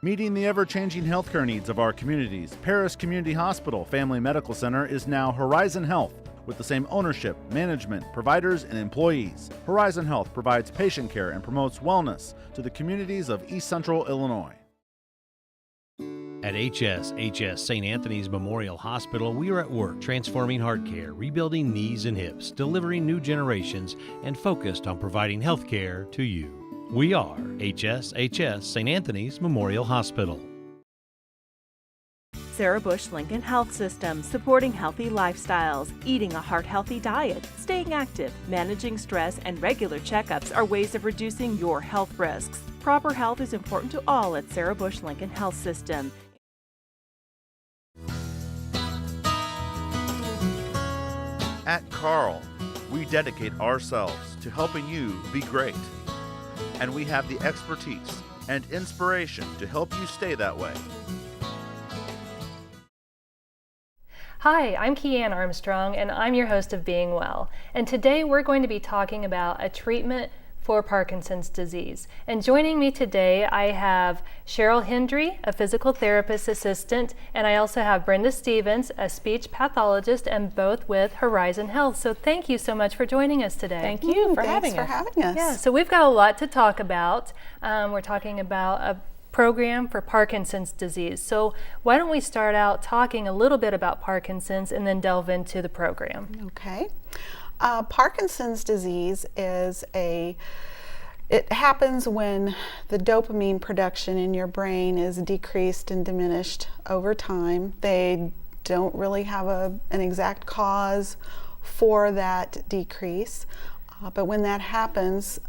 Meeting the ever-changing healthcare needs of our communities, Paris Community Hospital Family Medical Center is now Horizon Health, with the same ownership, management, providers, and employees. Horizon Health provides patient care and promotes wellness to the communities of East Central Illinois. At HSHS St. Anthony's Memorial Hospital, we are at work transforming heart care, rebuilding knees and hips, delivering new generations, and focused on providing health care to you. We are HSHS St. Anthony's Memorial Hospital. Sarah Bush Lincoln Health System, supporting healthy lifestyles, eating a heart-healthy diet, staying active, managing stress, and regular checkups are ways of reducing your health risks. Proper health is important to all at Sarah Bush Lincoln Health System. At Carl, we dedicate ourselves to helping you be great. And we have the expertise and inspiration to help you stay that way. Hi, I'm Keanne Armstrong, and I'm your host of Being Well. And today we're going to be talking about a treatment for Parkinson's disease. And joining me today, I have Sheryle Hendry, a physical therapist assistant, and I also have Brenda Stevens, a speech pathologist, and both with Horizon Health. So thank you so much for joining us today. Thank you for having us. Yeah, so we've got a lot to talk about. We're talking about a program for Parkinson's disease. So why don't we start out talking a little bit about Parkinson's and then delve into the program. Okay. Parkinson's disease it happens when the dopamine production in your brain is decreased and diminished over time. They don't really have an exact cause for that decrease, but when that happens,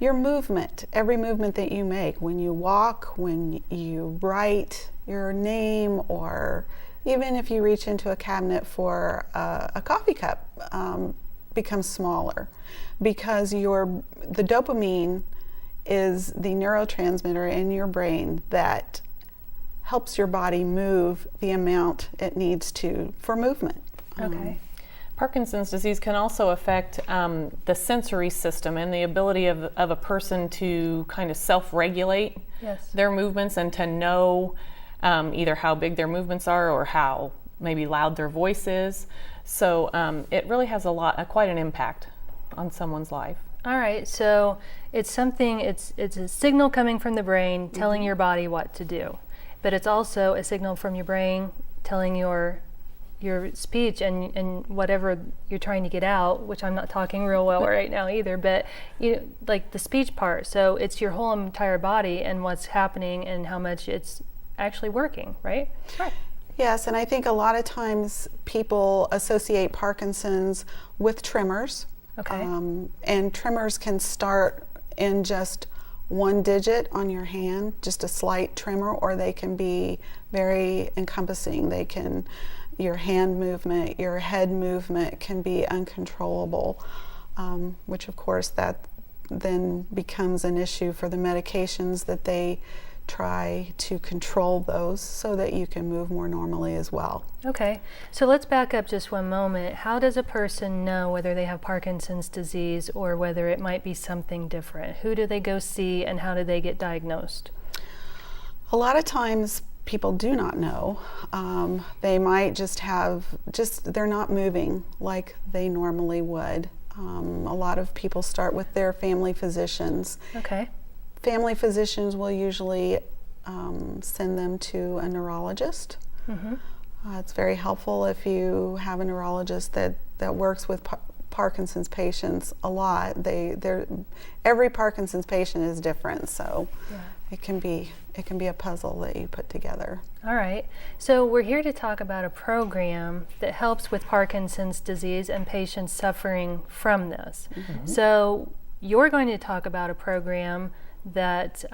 your movement, every movement that you make, when you walk, when you write your name, or even if you reach into a cabinet for a coffee cup, becomes smaller, because the dopamine is the neurotransmitter in your brain that helps your body move the amount it needs to for movement. Okay. Parkinson's disease can also affect the sensory system and the ability of a person to kind of self-regulate their movements and to know either how big their movements are or how maybe loud their voice is. So it really has quite an impact on someone's life. All right, so it's a signal coming from the brain telling your body what to do, but it's also a signal from your brain telling your speech and whatever you're trying to get out, which I'm not talking real well right now either, but like the speech part. So it's your whole entire body and what's happening and how much it's actually working, right? Right. Yes, and I think a lot of times people associate Parkinson's with tremors. Okay. And tremors can start in just one digit on your hand, just a slight tremor, or they can be very encompassing. Your hand movement, your head movement can be uncontrollable, which of course that then becomes an issue for the medications that they try to control those so that you can move more normally as well. Okay, so let's back up just one moment. How does a person know whether they have Parkinson's disease or whether it might be something different? Who do they go see and how do they get diagnosed? A lot of times people do not know. They might they're not moving like they normally would. A lot of people start with their family physicians. Okay. Family physicians will usually send them to a neurologist. Mm-hmm. It's very helpful if you have a neurologist that works with Parkinson's patients a lot. Every Parkinson's patient is different, so it can be a puzzle that you put together. All right. So we're here to talk about a program that helps with Parkinson's disease and patients suffering from this. Mm-hmm. So you're going to talk about a program that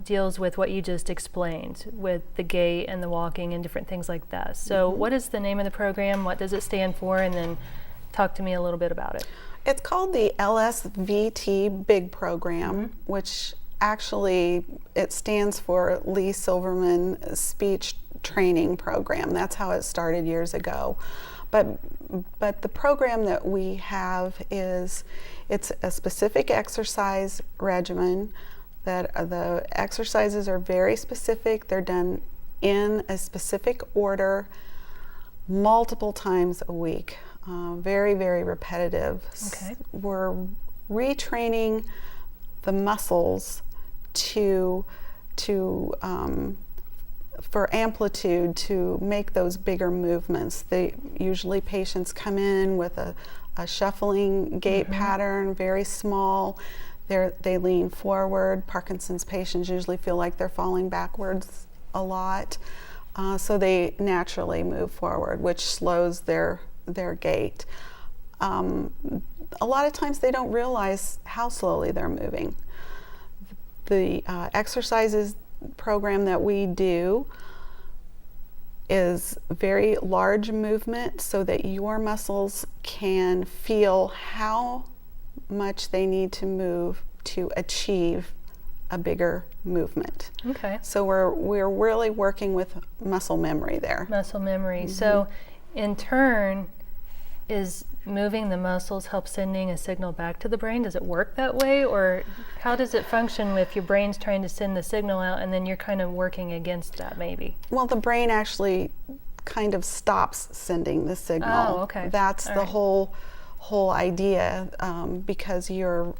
deals with what you just explained, with the gait and the walking and different things like that. So what is the name of the program? What does it stand for? And then talk to me a little bit about it. It's called the LSVT Big Program, which actually it stands for Lee Silverman Speech Training Program. That's how it started years ago. But the program that we have it's a specific exercise regimen that the exercises are very specific. They're done in a specific order multiple times a week. Very, very repetitive. Okay. We're retraining the muscles for amplitude to make those bigger movements. Usually patients come in with a shuffling gait pattern, very small. They lean forward. Parkinson's patients usually feel like they're falling backwards a lot. So they naturally move forward, which slows their gait. A lot of times they don't realize how slowly they're moving. The exercises program that we do is very large movement so that your muscles can feel how much they need to move to achieve a bigger movement. Okay. So we're really working with muscle memory there. Muscle memory. So in turn, is moving the muscles help sending a signal back to the brain? Does it work that way, or how does it function if your brain's trying to send the signal out and then you're kind of working against that maybe? Well, the brain actually kind of stops sending the signal. Oh, okay. That's the whole idea, because you're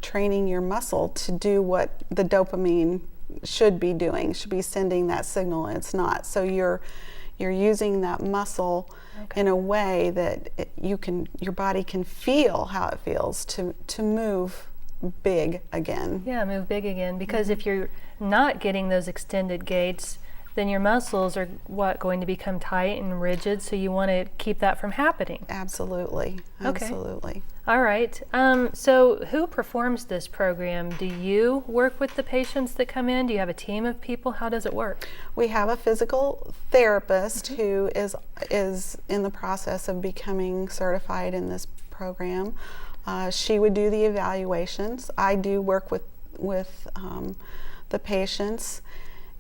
training your muscle to do what the dopamine should be doing, should be sending that signal, and it's not. So you're using that muscle in a way that your body can feel how it feels to move big again. Yeah, move big again, because if you're not getting those extended gaits, then your muscles are going to become tight and rigid, so you want to keep that from happening. Absolutely. Okay. Absolutely. All right. So who performs this program? Do you work with the patients that come in? Do you have a team of people? How does it work? We have a physical therapist who is in the process of becoming certified in this program. She would do the evaluations. I do work with the patients,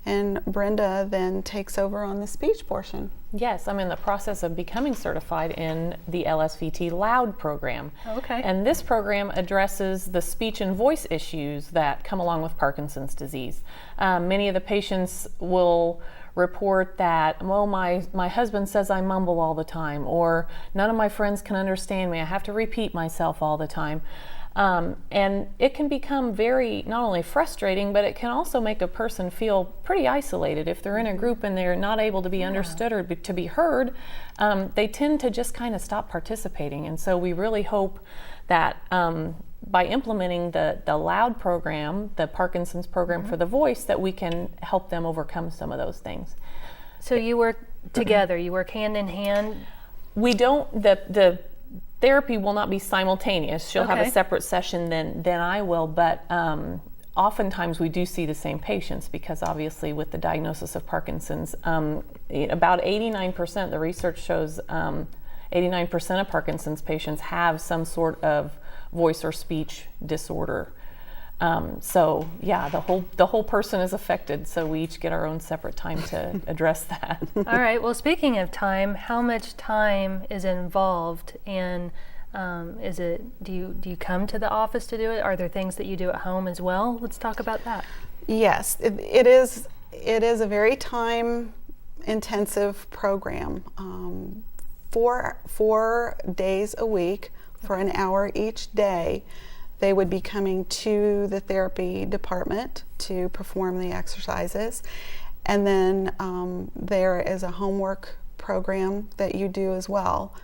and Brenda then takes over on the speech portion. Yes, I'm in the process of becoming certified in the LSVT Loud program. Okay. And this program addresses the speech and voice issues that come along with Parkinson's disease. Many of the patients will report that, well, my husband says I mumble all the time, or none of my friends can understand me. I have to repeat myself all the time. And it can become very, not only frustrating, but it can also make a person feel pretty isolated. If they're in a group and they're not able to be understood or to be heard, they tend to just kind of stop participating. And so we really hope that by implementing the Loud program, the Parkinson's program for the voice, that we can help them overcome some of those things. So you work together, you work hand in hand? We don't, the therapy will not be simultaneous. She'll have a separate session than I will, but oftentimes we do see the same patients, because obviously with the diagnosis of Parkinson's, about 89%, the research shows 89% of Parkinson's patients have some sort of voice or speech disorder. So yeah, the whole person is affected, so we each get our own separate time to address that. All right, well, speaking of time, how much time is involved, and do you come to the office to do it? Are there things that you do at home as well? Let's talk about that. Yes, it is a very time intensive program. 4 days a week for an hour each day. They would be coming to the therapy department to perform the exercises. And then there is a homework program that you do as well.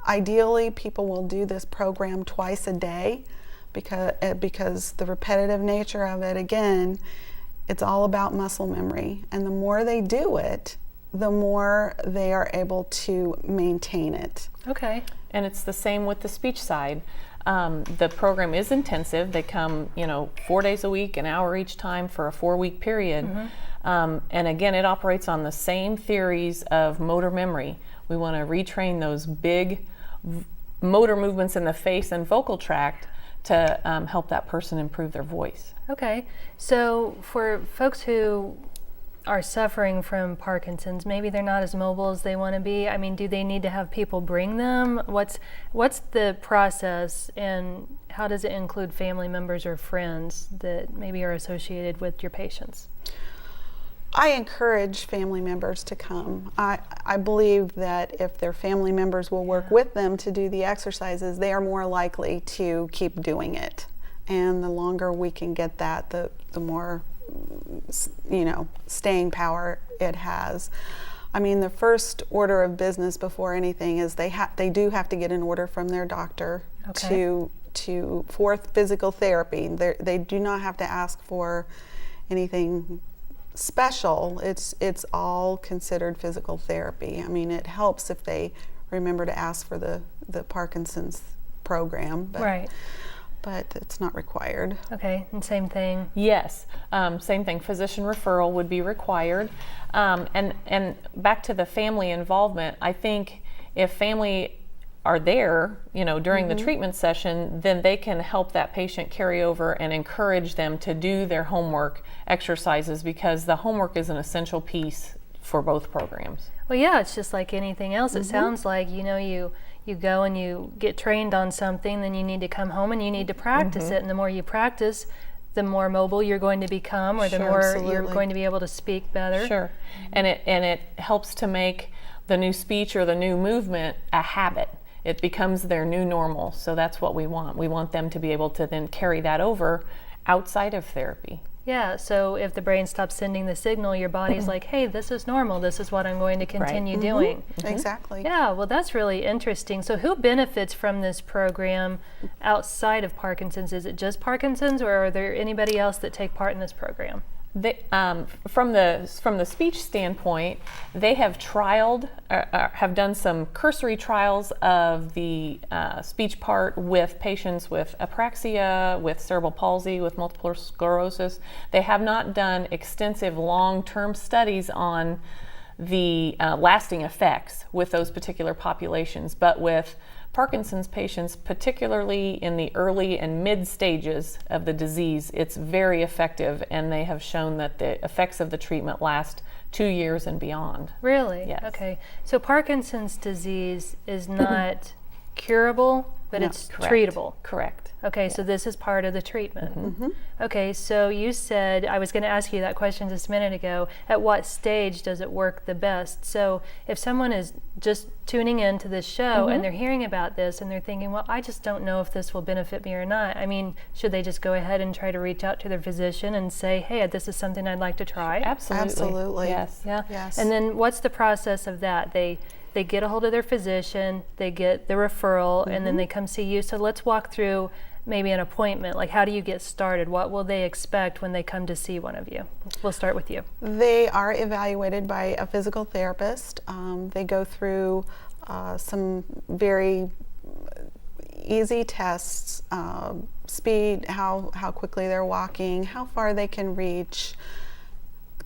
Ideally, people will do this program twice a day because the repetitive nature of it, again, it's all about muscle memory. And the more they do it, the more they are able to maintain it. Okay. And it's the same with the speech side. The program is intensive. They come, 4 days a week, an hour each time for a 4-week period. And again, it operates on the same theories of motor memory. We want to retrain those big motor movements in the face and vocal tract to help that person improve their voice. Okay. So for folks who are suffering from Parkinson's, maybe they're not as mobile as they want to be. I mean, do they need to have people bring them? What's the process, and how does it include family members or friends that maybe are associated with your patients? I encourage family members to come. I believe that if their family members will work with them to do the exercises, they are more likely to keep doing it. And the longer we can get that, the more, staying power it has. I mean, the first order of business before anything is they do have to get an order from their doctor for physical therapy. They do not have to ask for anything special. It's all considered physical therapy. I mean, it helps if they remember to ask for the Parkinson's program, but it's not required. Okay, and same thing? Yes, same thing. Physician referral would be required. And back to the family involvement, I think if family are there, during the treatment session, then they can help that patient carry over and encourage them to do their homework exercises, because the homework is an essential piece for both programs. Well, yeah, it's just like anything else. It sounds like, you go and you get trained on something, then you need to come home and you need to practice it. And the more you practice, the more mobile you're going to become, or the more you're going to be able to speak better. Sure. And it helps to make the new speech or the new movement a habit. It becomes their new normal. So that's what we want. We want them to be able to then carry that over outside of therapy. Yeah, so if the brain stops sending the signal, your body's like, hey, this is normal. This is what I'm going to continue doing. Exactly. Yeah, well, that's really interesting. So who benefits from this program outside of Parkinson's? Is it just Parkinson's, or are there anybody else that take part in this program? From the speech standpoint, they have trialed, have done some cursory trials of the speech part with patients with apraxia, with cerebral palsy, with multiple sclerosis. They have not done extensive long-term studies on the lasting effects with those particular populations, but with Parkinson's patients, particularly in the early and mid stages of the disease, it's very effective, and they have shown that the effects of the treatment last 2 years and beyond. Really? Yes. Okay. So Parkinson's disease is not curable, but it's treatable. Correct. Okay, so this is part of the treatment. Okay, so you said, I was going to ask you that question just a minute ago, at what stage does it work the best? So if someone is just tuning in to this show and they're hearing about this and they're thinking, well, I just don't know if this will benefit me or not. I mean, should they just go ahead and try to reach out to their physician and say, hey, this is something I'd like to try? Absolutely. Yes. Yeah. Yes. And then what's the process of that? They get a hold of their physician, they get the referral, and then they come see you. So let's walk through maybe an appointment. Like, how do you get started? What will they expect when they come to see one of you? We'll start with you. They are evaluated by a physical therapist. They go through some very easy tests, speed, how quickly they're walking, how far they can reach,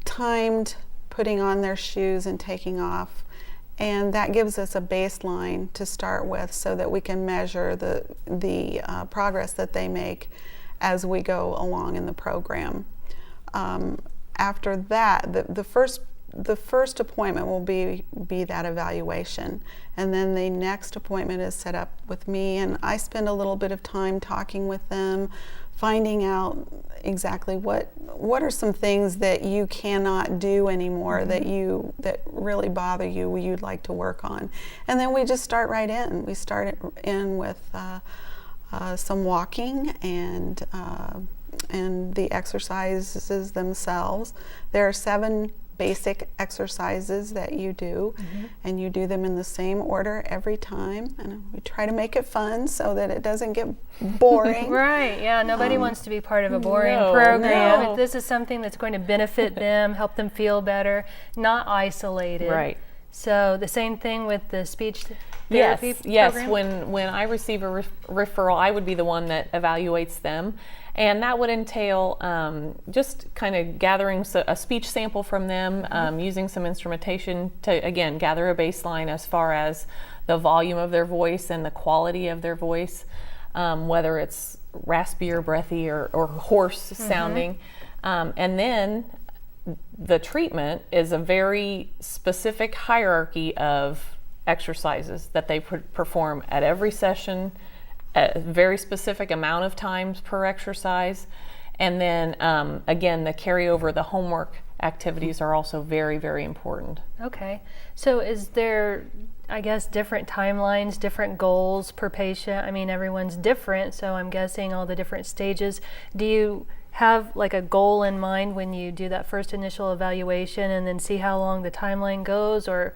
timed putting on their shoes and taking off. And that gives us a baseline to start with, so that we can measure the progress that they make as we go along in the program. After that, the first appointment will be that evaluation, and then the next appointment is set up with me, and I spend a little bit of time talking with them, finding out exactly what are some things that you cannot do anymore, that really bother you, you'd like to work on. And then we just start right in. We start in with some walking and the exercises themselves. There are 7 basic exercises that you do, and you do them in the same order every time, and we try to make it fun so that it doesn't get boring. Right, yeah, nobody wants to be part of a boring program. If this is something that's going to benefit them, help them feel better, not isolated. Right. So the same thing with the speech therapy program? Yes, when I receive a referral, I would be the one that evaluates them. And that would entail just kind of gathering a speech sample from them, using some instrumentation to, again, gather a baseline as far as the volume of their voice and the quality of their voice, whether it's raspy or breathy or hoarse sounding. And then the treatment is a very specific hierarchy of exercises that they perform at every session, a very specific amount of times per exercise. And then again, the carryover, the homework activities are also very, very important. Okay. So is there, I guess, different timelines, different goals per patient? I mean, everyone's different, so I'm guessing all the different stages. Do you have like a goal in mind when you do that first initial evaluation and then see how long the timeline goes, or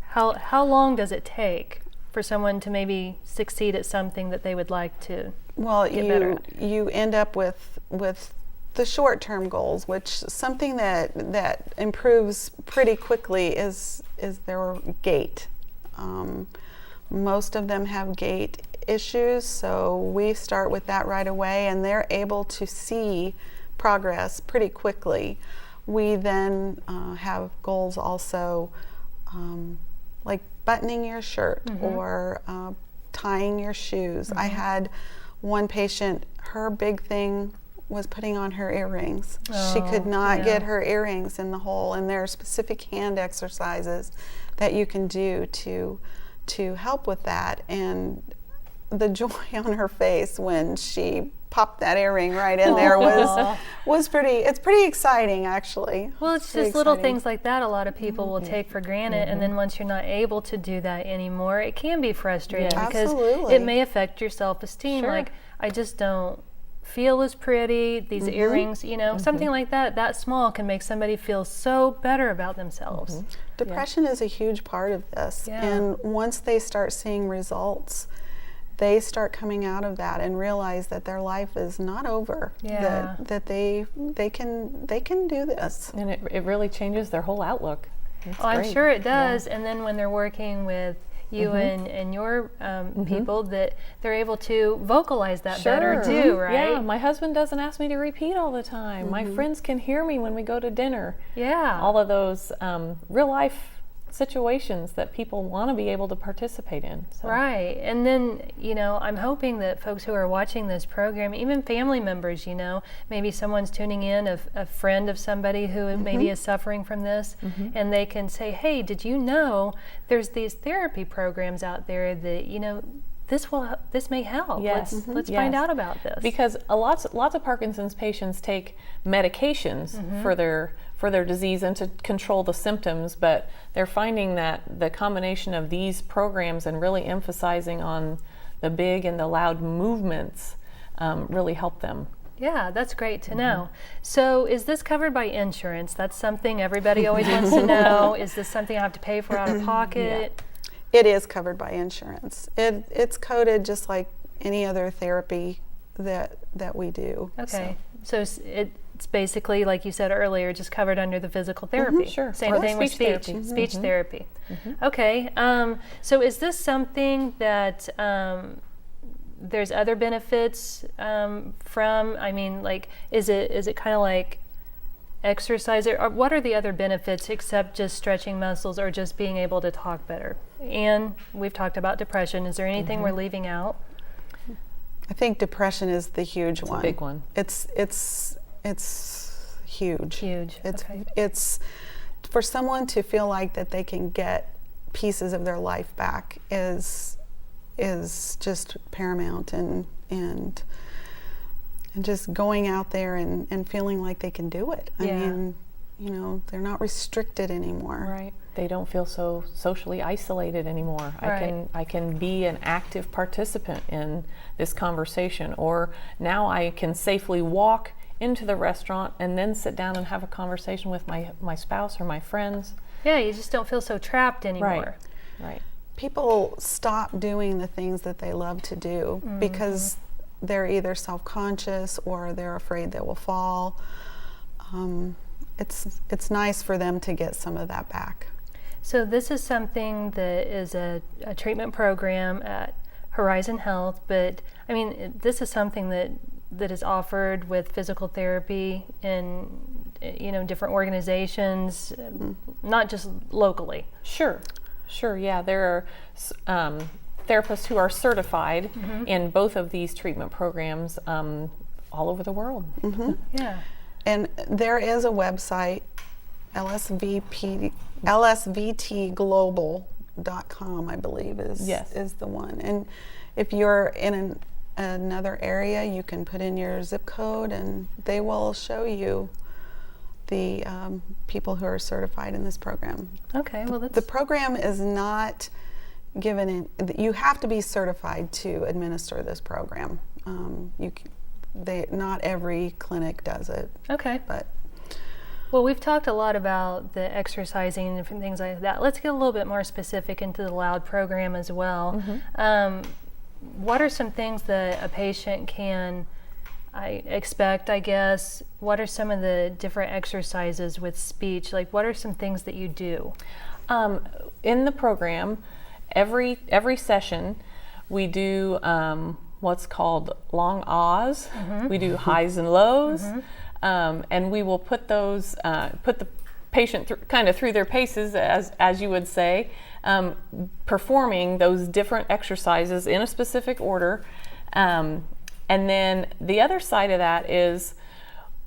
how long does it take for someone to maybe succeed at something that they would like to get better at? You end up with the short-term goals, which something that improves pretty quickly is their gait. Most of them have gait issues, so we start with that right away, and they're able to see progress pretty quickly. We then have goals also, like buttoning your shirt or tying your shoes. I had one patient, her big thing was putting on her earrings. She could not get her earrings in the hole, and there are specific hand exercises that you can do to help with that. And the joy on her face when she popped that earring right in there was pretty exciting, actually. Well, it's just little things like that a lot of people will take for granted, and then once you're not able to do that anymore, it can be frustrating because it may affect your self-esteem. Like, I just don't feel as pretty, these earrings, you know, something like that small can make somebody feel so better about themselves. Depression is a huge part of this, and once they start seeing results, they start coming out of that and realize that their life is not over, that they can do this. And it really changes their whole outlook. I'm sure it does. And then when they're working with you and your people, that they're able to vocalize that better too, right? Yeah, my husband doesn't ask me to repeat all the time. My friends can hear me when we go to dinner. Yeah. All of those real life situations that people want to be able to participate in. So. Right. And then, you know, I'm hoping that folks who are watching this program, even family members, you know, maybe someone's tuning in, a friend of somebody who maybe is suffering from this, and they can say, hey, did you know there's these therapy programs out there that, you know, this may help. Yes. Let's find out about this. Because lots of Parkinson's patients take medications for their disease and to control the symptoms, but they're finding that the combination of these programs and really emphasizing on the big and the loud movements really help them. Yeah, that's great to know. So is this covered by insurance? That's something everybody always wants to know. Is this something I have to pay for out of pocket? It is covered by insurance. It's coded just like any other therapy that we do. Okay, so it's basically, like you said earlier, just covered under the physical therapy. Same thing with speech therapy. Okay, so is this something that there's other benefits from? I mean, like, is it kind of like exercise, or what are the other benefits except just stretching muscles or just being able to talk better? And we've talked about depression. Is there anything we're leaving out? I think depression is the huge one. A big one. It's huge. Huge. It's for someone to feel like that they can get pieces of their life back is just paramount, and just going out there and feeling like they can do it. I mean, you know, they're not restricted anymore. Right. They don't feel so socially isolated anymore. Right. I can be an active participant in this conversation, or now I can safely walk into the restaurant and then sit down and have a conversation with my spouse or my friends. Yeah, you just don't feel so trapped anymore. Right. People stop doing the things that they love to do because they're either self-conscious or they're afraid they will fall. It's nice for them to get some of that back. So this is something that is a treatment program at Horizon Health, but I mean, this is something that is offered with physical therapy in, you know, different organizations, not just locally. Sure, yeah. There are therapists who are certified in both of these treatment programs all over the world. Yeah. And there is a website LSVTglobal.com, I believe, is the one. And if you're in another area, you can put in your zip code and they will show you the people who are certified in this program. Okay, well, the program is not given in, you have to be certified to administer this program. Not every clinic does it. Okay. But well, we've talked a lot about the exercising and different things like that. Let's get a little bit more specific into the LOUD program as well. What are some things that a patient can expect, I guess? What are some of the different exercises with speech? Like, what are some things that you do? In the program, every session, we do what's called long ahs. We do highs and lows. And we will put those, put the patient kind of through their paces, as you would say, performing those different exercises in a specific order. And then the other side of that is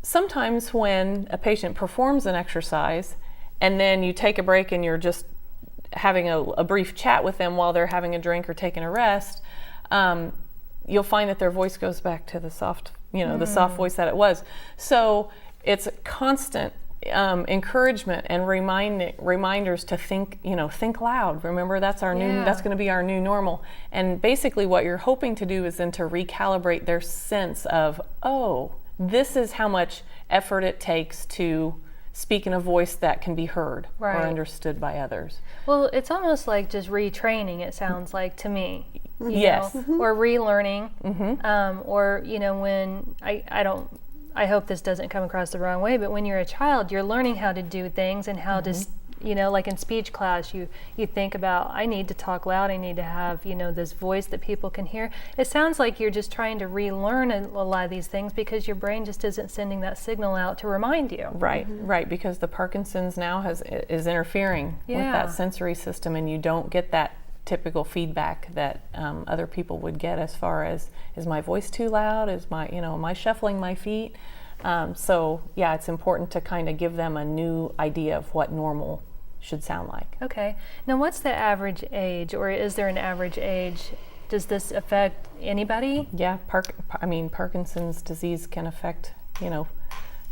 sometimes when a patient performs an exercise and then you take a break and you're just having a brief chat with them while they're having a drink or taking a rest, you'll find that their voice goes back to the soft, the soft voice that it was. So it's constant encouragement and reminders to think loud. Remember, that's our that's going to be our new normal. And basically what you're hoping to do is then to recalibrate their sense of, oh, this is how much effort it takes to speak in a voice that can be heard or understood by others. Well, it's almost like just retraining, it sounds like to me. Yes. Or relearning. Or, when I hope this doesn't come across the wrong way, but when you're a child, you're learning how to do things and how to, like in speech class, you think about, I need to talk loud, I need to have, this voice that people can hear. It sounds like you're just trying to relearn a lot of these things because your brain just isn't sending that signal out to remind you. Right, because the Parkinson's now is interfering with that sensory system, and you don't get that typical feedback that other people would get as far as, is my voice too loud? Am I shuffling my feet? So yeah, it's important to kind of give them a new idea of what normal should sound like. Okay. Now, what's the average age, or is there an average age? Does this affect anybody? Yeah, Parkinson's disease can affect,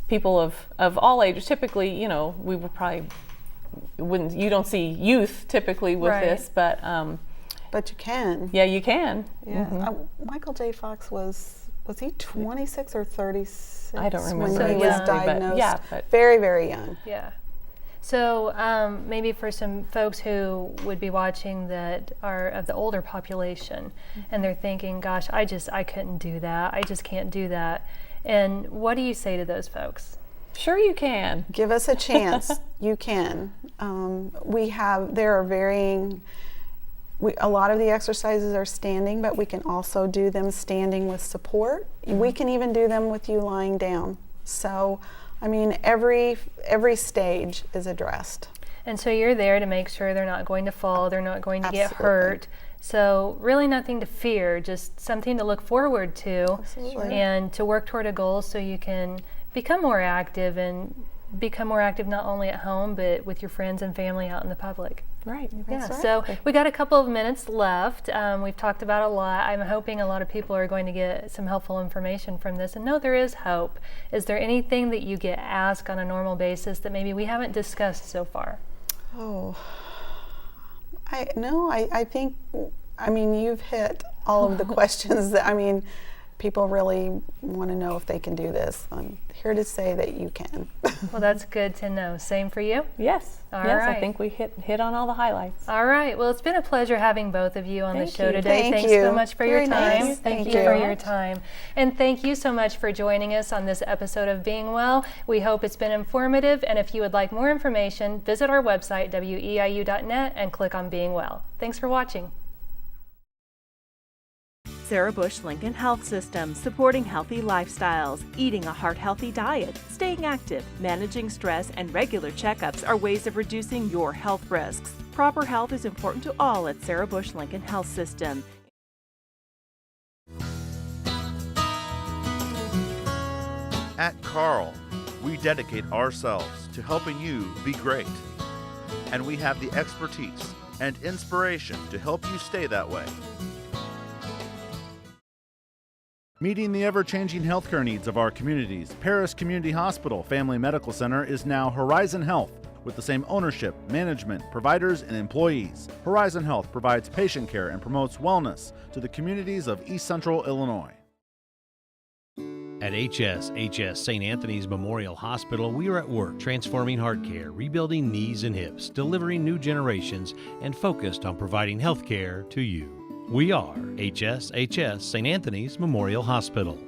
people of all ages. Typically, we would probably you don't see youth typically with this, but you can. Yeah, you can. Yeah. Michael J. Fox was he 26 or 36? I don't remember when he was diagnosed. But very, very young. Yeah. So maybe for some folks who would be watching that are of the older population, and they're thinking, gosh, I couldn't do that. I just can't do that. And what do you say to those folks? Sure you can. Give us a chance. You can. There are varying, a lot of the exercises are standing, but we can also do them standing with support. We can even do them with you lying down. So, every stage is addressed. And so you're there to make sure they're not going to fall, they're not going to get hurt. So really nothing to fear, just something to look forward to. Absolutely. And to work toward a goal so you can become more active not only at home but with your friends and family out in the public. Right. Yeah. So we got a couple of minutes left. We've talked about a lot. I'm hoping a lot of people are going to get some helpful information from this. And no, there is hope. Is there anything that you get asked on a normal basis that maybe we haven't discussed so far? Oh, I think you've hit all of the questions that people really want to know if they can do this. I'm here to say that you can. Well, that's good to know. Same for you? Yes. All right. I think we hit on all the highlights. All right. Well, it's been a pleasure having both of you on the show today. Thanks so much for your time. Nice. Thank you for your time. And thank you so much for joining us on this episode of Being Well. We hope it's been informative, and if you would like more information, visit our website, WEIU.net, and click on Being Well. Thanks for watching. Sarah Bush Lincoln Health System, supporting healthy lifestyles, eating a heart-healthy diet, staying active, managing stress, and regular checkups are ways of reducing your health risks. Proper health is important to all at Sarah Bush Lincoln Health System. At Carl, we dedicate ourselves to helping you be great. And we have the expertise and inspiration to help you stay that way. Meeting the ever-changing healthcare needs of our communities, Paris Community Hospital Family Medical Center is now Horizon Health, with the same ownership, management, providers, and employees. Horizon Health provides patient care and promotes wellness to the communities of East Central Illinois. At HS St. Anthony's Memorial Hospital, we are at work transforming heart care, rebuilding knees and hips, delivering new generations, and focused on providing health care to you. We are HSHS St. Anthony's Memorial Hospital.